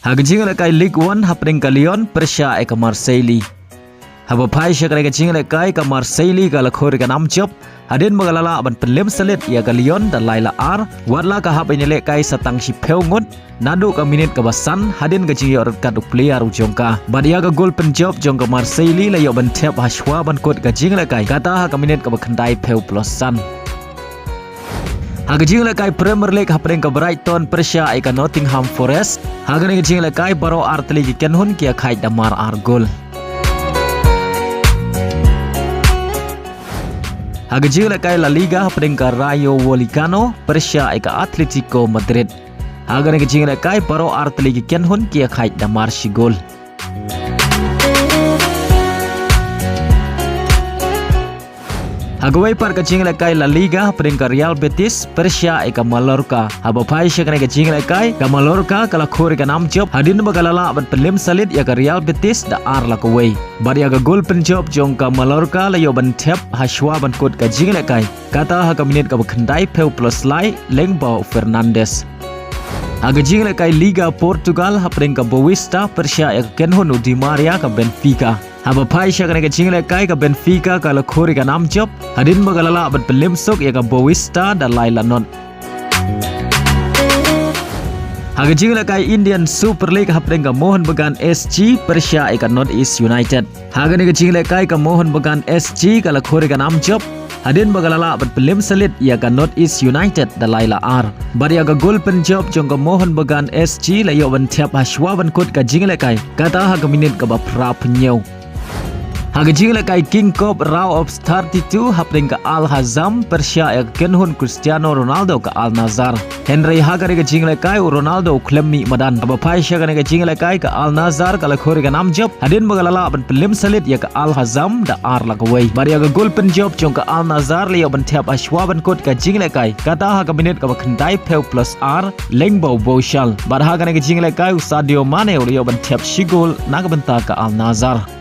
Hagajing lekai League 1 hapring ka Lyon Persia eka Marseille. Haba pai syakare ka jing lekai ka Marseille ka lakhori ka namjop hadin magalala ban pelim selit ya ka Lyon dan laila ar wadla ka hap ini lekai satang si peungut nadu ka Minit ka basan hadin ka jing yor ka du player ujongka badia ka gol Pynjop jong ka Marseille la yo ban Thep hashwa ban kot ka jing lekai kata ha ka Minit ka bakhandai peu plusan. Hagajing lekai Premier League hapring ka Brighton Persia eka Nottingham Forest hagani jing lekai baro artli ki Kynhun kia khai damar ar gol. Hagajing lekai La Liga hapring ka Rayo Vallecano Persia eka Atletico Madrid hagani jing lekai baro artli ki Kynhun kia khai damar si gol. Hagawai par ka jing lekai La Liga hapring ka Real Betis Persia eka Mallorca haba pai syakane ka jing lekai ka Mallorca kala khori ka namjop hadin bagalala ban pelim salit ya ka Real Betis da ar la kawai badia ka gol Pynjop jong ka Mallorca la yo ban Thep hashwa ban kot ka jing lekai kata ha ka Minit ka bakhandai peu plus lai lengbau Fernandes. Hagajing lekai Liga Portugal hapring ka Boavista Persia eka Kynhun Di Maria ka Benfica haba pai syakane ka jing lekai ka Benfica kala khori ka namjop hadin magalala ban pelim sok ya ka Boavista da laila non. Hagajing lekai Indian Super League hapring ka Mohun Bagan SG Persia eka North East United hagani ka jing lekai ka Mohun Bagan SG kala khori ka namjop hadin bagalala ban pelim salit ya ka North East United da laila ar badia ka gol Pynjop jong ka Mohun Bagan SG la yo ban Thep hashwa ban kot ka jing lekai kata ha ka Minit ka ba pra penyau. Hagajing lekai King Cup Round of 32 hapring ka Al Hazam Persia eka Kynhun Cristiano Ronaldo ka Al Nassr Henry hagari ka jing lekai Ronaldo klemmi madan haba pai syakane ka jing lekai ka Al Nassr kala khori ka namjop hadin bagalala ban pelim salit ya ka Al Hazam da ar la kawai badia ka gol Pynjop jong ka Al Nassr liyo ban Thep hashwa ban kot ka jing lekai kata ha ka Minit ka bakhandai peu plus r lengbau boshal bar hagane ka jing lekai Sadio Mane liyo ban Thep shigol naga banta ka Al Nassr.